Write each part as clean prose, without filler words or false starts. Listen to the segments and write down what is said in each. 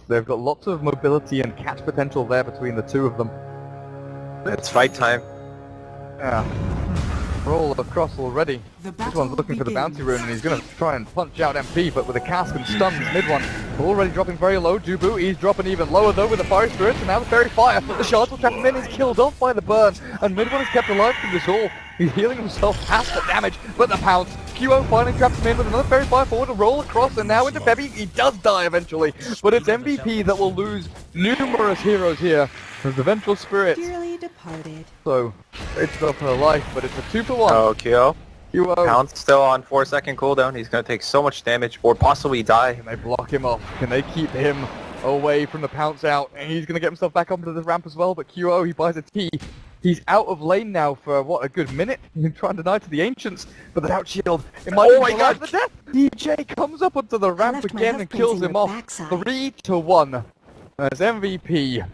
They've got lots of mobility and catch potential there between the two of them. It's fight time. Yeah. Roll across already. This one's looking for the bounty rune and he's going to try and punch out MP, but with a cask and stuns, mid one already dropping very low. Dubu, he's dropping even lower though with the fire spirits, and now the fairy fire. The shards will trap him in, he's killed off by the burn, and mid one is kept alive through this all. He's healing himself past the damage, but the pounce. QO finally traps him in with another fairy fire forward to roll across, and now into Febby. He does die eventually, but it's MVP that will lose numerous heroes here. As the vengeful spirit. Dearly departed. So, it's up her life, but it's a 2-for-1. Oh, QO. QO. Pounce still on 4-second cooldown. He's going to take so much damage, or possibly die. Can they block him off? Can they keep him away from the pounce out? And he's going to get himself back onto the ramp as well, but QO, he buys a T. He's out of lane now for, what, a good minute? He's trying to deny to the Ancients, but without shield, it might be the death! DJ comes up onto the ramp again and kills him off. 3-1 as MVP.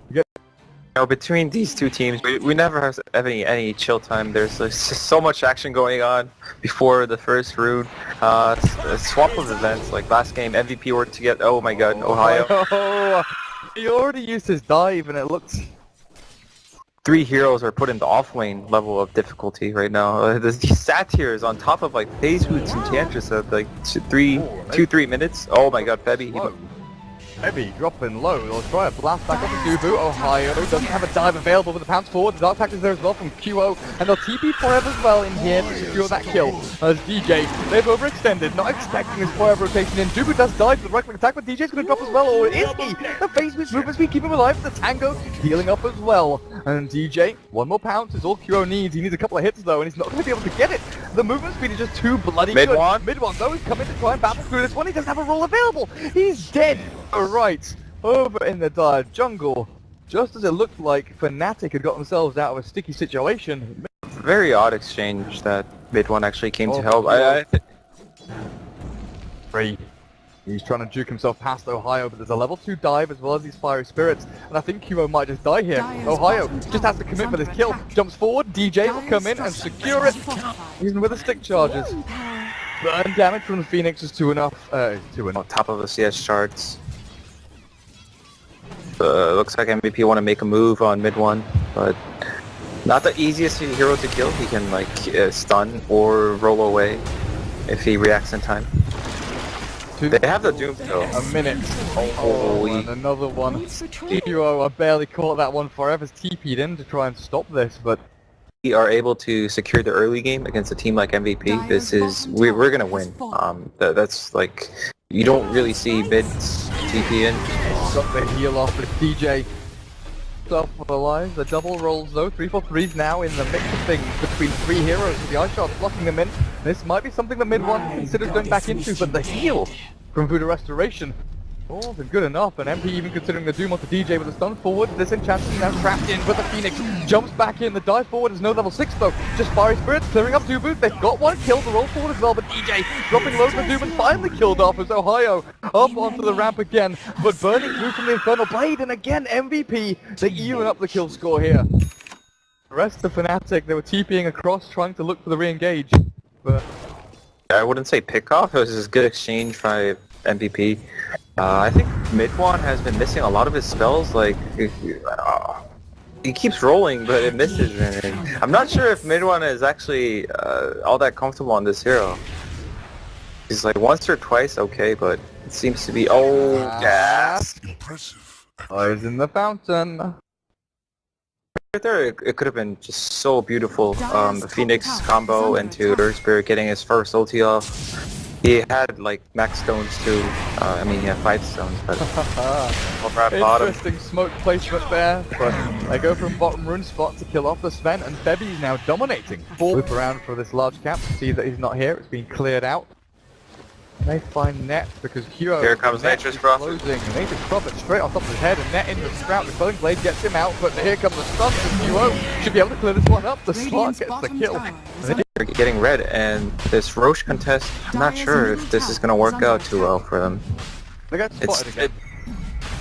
Between these two teams, we never have any chill time. There's just so much action going on before the first rune. A swap of events, like last game, MVP were to get, oh my god, Ohio. Oh, he already used his dive and it looks... 3 heroes are put into off-lane level of difficulty right now. These satyrs on top of like phase roots and Tiantris at like 2-3 minutes. Oh my god, Febby. Heavy dropping low. They'll try a blast back off of Dubu. Ohio doesn't have a dive available with the pounce forward. The Dark Pact is there as well from QO. And they'll TP Forever as well in here to secure that kill. As DJ, they've overextended, not expecting this Forever rotation in. Dubu does die to the right click attack, but DJ's going to drop as well. Or is he? The phase with movement speed keep him alive. The Tango healing up as well. And DJ, one more pounce is all QO needs. He needs a couple of hits though, and he's not going to be able to get it. The movement speed is just too bloody good. Mid one though, he's coming to try and battle through this one. He doesn't have a roll available. He's dead. Right, over in the dire jungle, just as it looked like Fnatic had got themselves out of a sticky situation. Very odd exchange that mid one actually came to help. He's trying to juke himself past Ohio, but there's a level 2 dive as well as these fiery spirits, and I think QO might just die here. Ohio just has to commit for this kill, jumps forward, DJ will come in and secure it, even with the stick charges. Burn damage from the Phoenix is 2 enough. On top of the CS charts. Looks like MVP want to make a move on mid one, but not the easiest hero to kill. He can like stun or roll away if he reacts in time. They have the Doom though. A minute. Oh, and another one. QO, I barely caught that one. Forever's TP'd in to try and stop this, but we are able to secure the early game against a team like MVP. This is we're gonna win. That's like you don't really see mids TP in. Got the heal off with DJ. Stuff for the lives. The double rolls though. 3-4-3s now in the mix of things between 3 heroes with the ice shot blocking them in. This might be something the mid one considers going back into, but the heal from Voodoo Restoration wasn't good enough, and MP even considering the Doom onto DJ with a stun forward. This enchantment is now trapped in, but the Phoenix jumps back in. The dive forward is no level 6 though. Just Fiery Spirits clearing up Dubu. They've got one kill to roll forward as well, but DJ dropping low to the Doom and finally killed off as Ohio up onto the ramp again, but burning through from the Infernal Blade, and again MVP, they even up the kill score here. The rest of Fnatic, they were TPing across trying to look for the re-engage, but I wouldn't say pick off, it was just good exchange by MVP. I think mid one has been missing a lot of his spells, like he keeps rolling but it misses, and I'm not sure if mid one is actually all that comfortable on this hero. He's like once or twice okay, but it seems to be gas. Eyes in the fountain. Right there, it could have been just so beautiful. The Phoenix combo into Earth Spirit getting his first ulti off. He had like max stones too. I mean, he had 5 stones, but over at bottom. Interesting smoke placement there, but they go from bottom rune spot to kill off the Sven, and Febby's now dominating. Loop around for this large cap to see that he's not here. It's been cleared out. They find Net because QO. Here comes Nature's Prophet. Nature's Prophet straight on top of his head, and Net into the Sprout. The Quelling Blade gets him out, but here comes the stun from QO. Should be able to clear this one up. The Slot gets the kill. They're getting red, and this Roche contest, I'm not sure if this is going to work out too well for them. They got spotted again.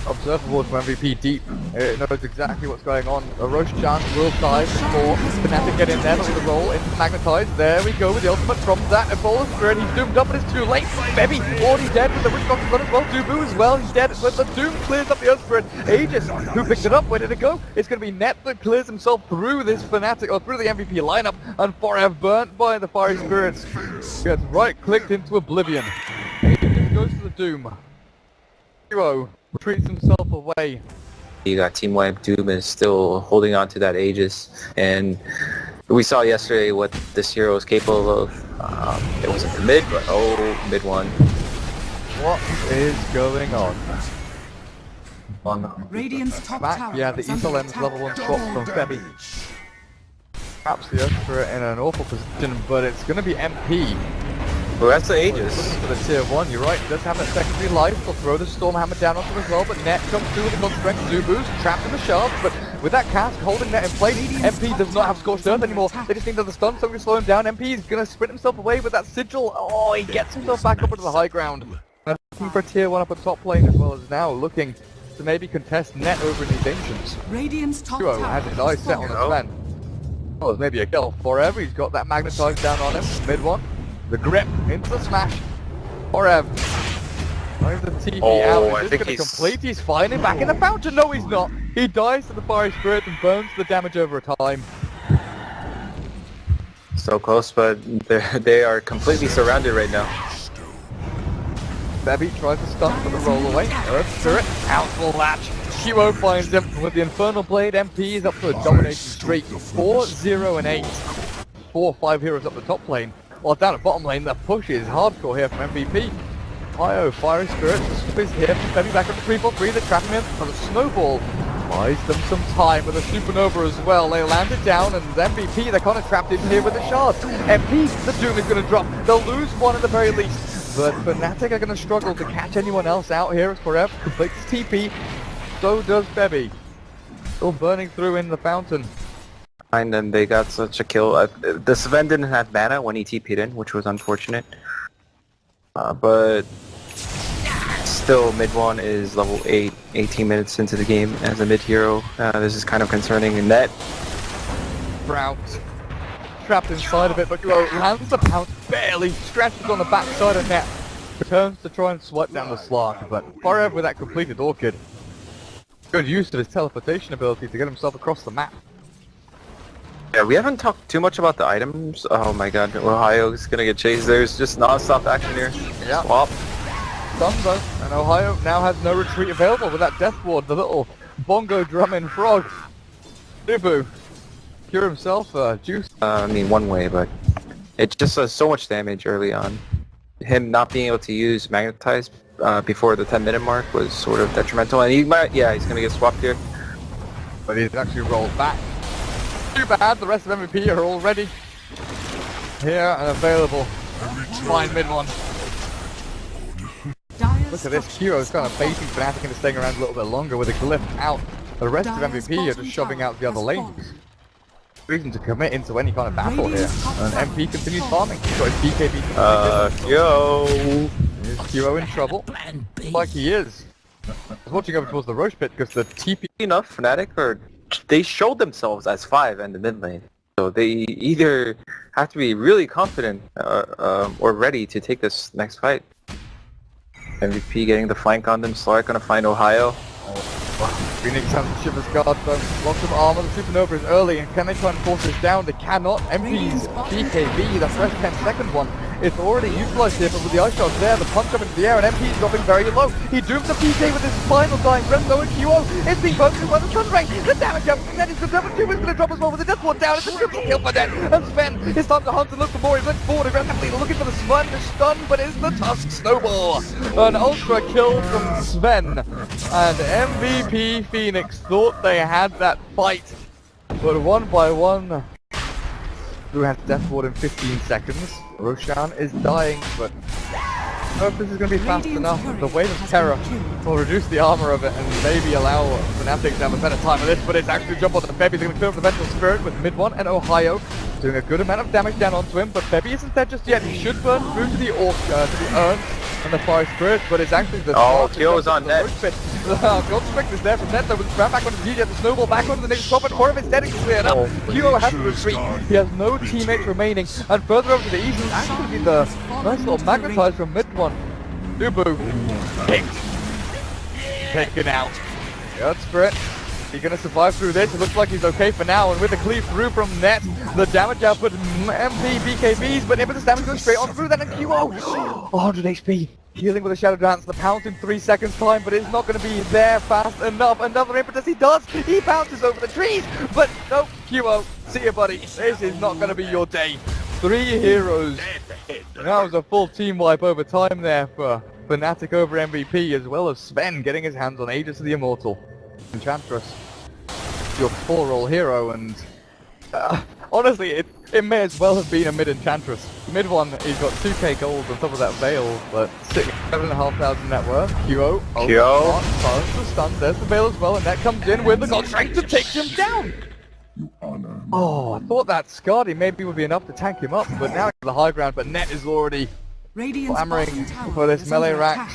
observable from MVP deep. It knows exactly what's going on. A Roshan will die before Fnatic get in there, but with the roll into Magnetize. There we go with the ultimate from that Ebola Spirit. He's doomed up, but it's too late. Bebby already dead with the Witchbox gun as well. Dubu as well, he's dead, but the Doom clears up the Earth Spirit. Aegis, who picked it up, where did it go? It's going to be Net that clears himself through this Fnatic, or through the MVP lineup, and Forever burnt by the Fiery Spirits. Gets right-clicked into oblivion. Aegis goes to the Doom. Hero retreats himself away. You got Team Wipe. Doom is still holding on to that Aegis, and we saw yesterday what this hero is capable of. It wasn't the mid, but mid one. What is going on? Radiant's top tower. Yeah, the Easel's level 1 swap from Febby. Perhaps the Earth Spirit in an awful position, but it's going to be MP. Well, that's the Aegis. For the tier 1, you're right, he does have that secondary life. He'll throw the Stormhammer down onto him as well, but Net comes through with the Constrength. Zubu's trapped in the shards, but with that cast holding Net in place, MP does not have Scorched Earth anymore. They just need another stun, so we slow him down. MP is going to sprint himself away with that Sigil. Oh, he gets himself back up into the high ground. Looking for a tier 1 up at top lane, as well as now looking to maybe contest Net over in these Ancients. Radiant's top Duo tower has his eyes set on his man. Oh, there's maybe a kill. Forever, he's got that Magnetized down on him. Mid one. The grip into the smash. Forever. Over the TP out. He's just going to complete. He's fine. Back in the fountain. No, he's not. He dies to the Fiery Spirit and burns the damage over time. So close, but they are completely surrounded right now. Bebby tries to stun for the roll away. Earth Spirit out will latch. Hero finds him with the Infernal Blade. MP is up to a domination streak. 4-0 and 8. 4-5 heroes up the top lane. While down at bottom lane, the push is hardcore here from MVP. IO, Fiery Spirit, is here from Bebby back up to 3-4-3. They're trapping him on a snowball. Buys them some time with a Supernova as well. They land it down, and MVP, they're kind of trapped in here with the shards. MP, the Doom is going to drop. They'll lose one at the very least. But Fnatic are going to struggle to catch anyone else out here as Forever completes his TP. So does Bebby. Still burning through in the fountain. And then they got such a kill. The Sven didn't have mana when he TP'd in, which was unfortunate. But still, mid one is level 8, 18 minutes into the game as a mid hero. This is kind of concerning. And Net Route. Trapped inside of it, but lands the pounce barely, stretches on the backside of Net. Returns to try and swipe down the Slark, but Forever with that completed Orchid. Good use of his teleportation ability to get himself across the map. Yeah, we haven't talked too much about the items. Oh my god, Ohio's gonna get chased. There's just non-stop action here. Yeah. Swap. Stun though, and Ohio now has no retreat available with that Death Ward, the little bongo drumming frog. Dubu. Cure himself, juice. I mean, one way, but it just does so much damage early on. Him not being able to use Magnetize before the 10-minute mark was sort of detrimental, and he might, yeah, he's gonna get swapped here. But he's actually rolled back. Too bad, the rest of MVP are already here and available. Fine mid one. Look at this, Hero's kind of baiting Fnatic into staying around a little bit longer with a glyph out. The rest of MVP are just shoving out the other lanes. Reason to commit into any kind of battle here. And MP continues farming. He's got his BKB. Yo! Is Hero in trouble? Like he is. I was watching over towards the Roche pit because the TP... Enough, Fnatic, or they showed themselves as 5 in the mid lane. So they either have to be really confident or ready to take this next fight. MVP getting the flank on them, Slark gonna find Ohio. Phoenix has the Shiver's Guard though, lots of armor, the Supernova is early, and can they try and force this down? They cannot. MP's BKB, the fresh 10-second one, it's already utilized here, but with the ice shots there, the punch up into the air, and MP's dropping very low. He dooms the PK with his final dying breath, though, and QO is being broken by the Sun Ray. The damage up, and then his Conservative 2 is going to drop as well with the Death Ward down. It's a triple kill for Net, and Sven, it's time to hunt and look for more. He looks forward aggressively, looking for the Sven to stun, but it's the Tusk Snowball. An ultra kill from Sven, and MVP Phoenix thought they had that fight, but one by one, who has Death Ward in 15 seconds. Roshan is dying, but I don't know if this is going to be fast enough. The Wave of Terror will reduce the armor of it and maybe allow Fnatic to have a better time of this, but it's actually jump onto Bebby. They're going to clear up the Vengeful Spirit with mid one, and Ohio doing a good amount of damage down onto him, but Bebby isn't dead just yet. He should burn through to the urn. and the Fire Spirit, but it's actually the... Oh, Kyo's on net. Gold Strength is there from net, though, with the grab back onto DJ, the snowball back onto the next top, and Horvitz dead is cleared up. Kyo has to retreat. He has no teammates remaining, and further over to the east is actually the nice little magnetize from mid one. Dubu. Taken out. Gold Spirit. He's gonna survive through this. It looks like he's okay for now, and with the cleave through from net, the damage output MP BKBs, but Impetus damage goes straight on through that, and QO 100 HP. Healing with a Shadow Dance, the pounce in 3 seconds time, but it's not gonna be there fast enough. Another Impetus, he does! He bounces over the trees, but no, QO, see you buddy, this is not gonna be your day. 3 heroes. And that was a full team wipe over time there for Fnatic over MVP, as well as Sven getting his hands on Aegis of the Immortal. Enchantress, your 4-role hero, and honestly, it may as well have been a mid Enchantress. Mid one, he's got 2k gold on top of that Veil, but 7,500 net worth. QO, silence the stun, there's the Veil as well, and that comes in with the gold strength to take him down! Oh, I thought that Skadi maybe would be enough to tank him up, but now the high ground, but Net is already clamoring for this melee rack.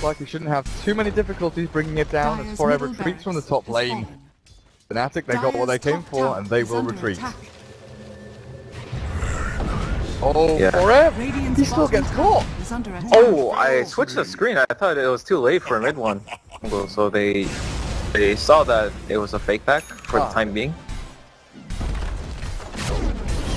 Like he shouldn't have too many difficulties bringing it down as Forever retreats from the top lane. Fnatic, they got what they came for, and they will retreat. Oh, yeah. Forever! He still gets caught! Oh, I switched the screen. I thought it was too late for mid one. So they saw that it was a fake back for the time being.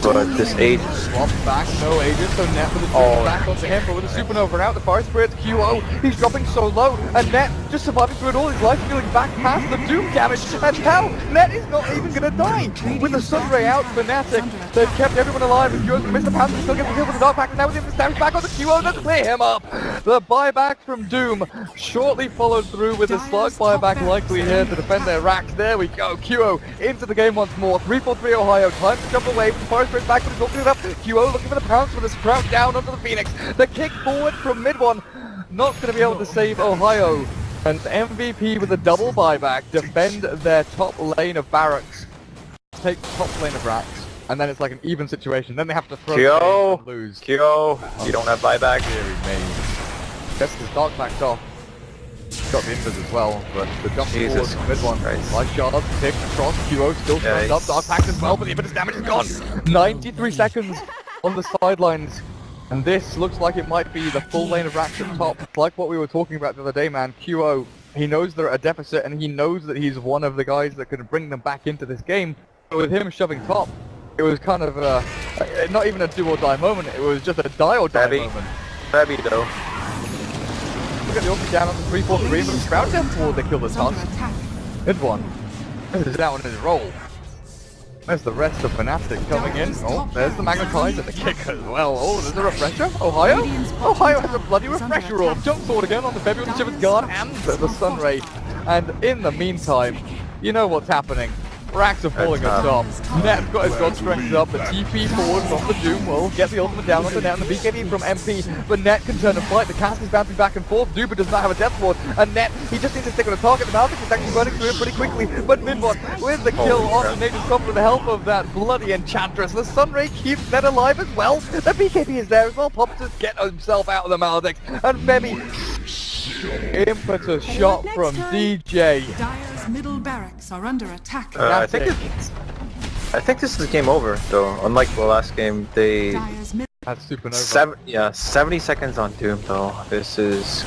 But this Aegis swaps back, no Aegis, so Net with the back onto him, but with the Supernova out, the Fire Spirit's QO, he's dropping so low, and Net just surviving through it all his life, feeling back past the Doom damage, and hell, Net is not even gonna die! With the Sunray out, Fnatic, they've kept everyone alive, and Joe's missed the pound, still gets the kill with the Dark Pact, and now with him damage back on the QO to clear him up! The buyback from Doom, shortly followed through with a Slug buyback likely here to defend their racks. There we go, QO into the game once more, 3-4-3 Ohio, time to jump away from Fire Spirit's back, but he's walking it up. QO looking for the pounce with a sprout down onto the Phoenix. The kick forward from mid one, not going to be able to save Ohio. And MVP with a double buyback, defend their top lane of barracks. Take top lane of racks, and then it's like an even situation. Then they have to throw Kyo, and lose. Kyo, you don't have buyback. Guess his Dark backed off. Got the invis as well, but the jump forward from mid one. Light shards, tick across, QO still turned up, Dark Pact as well, but the invis damage is gone! 93 seconds on the sidelines. And this looks like it might be the full lane of racks at top. Like what we were talking about the other day, man. QO, he knows they're at a deficit, and he knows that he's one of the guys that can bring them back into this game. But with him shoving top, it was kind of not even a do or die moment, it was just a die or die moment. Babby though. Look at the ulti down on the 3-4-3, but the Sprout down forward, they kill the Tusk. Good one. There's that one in his roll. There's the rest of Fnatic coming in. Oh, there's the Magnetize and the kick as well. Oh, there's a refresher. Ohio? Ohio has a bloody refresher roll. Jump sword again on the February with the Shiver's Guard and the Sunray. And in the meantime, you know what's happening. Racks are falling at top. Net's got his God Strength up. The TP forward from the Doom will get the ultimate down on the Net and the BKB from MP. But Net can turn and fight. The cast is bouncing back and forth. Duper does not have a Death Ward. And Net, he just needs to stick on a target. The Maldic is actually running through it pretty quickly. But Midbot with the kill on the Nature's Top with the help of that bloody Enchantress. The Sunray keeps Net alive as well. The BKB is there as well. Pops to get himself out of the Maldic. And Femi, impetus shot from DJ. Dire's middle barracks are under attack. I think this is game over though. Unlike the last game, they Dire's had Supernova. 70 seconds on Doom though. This is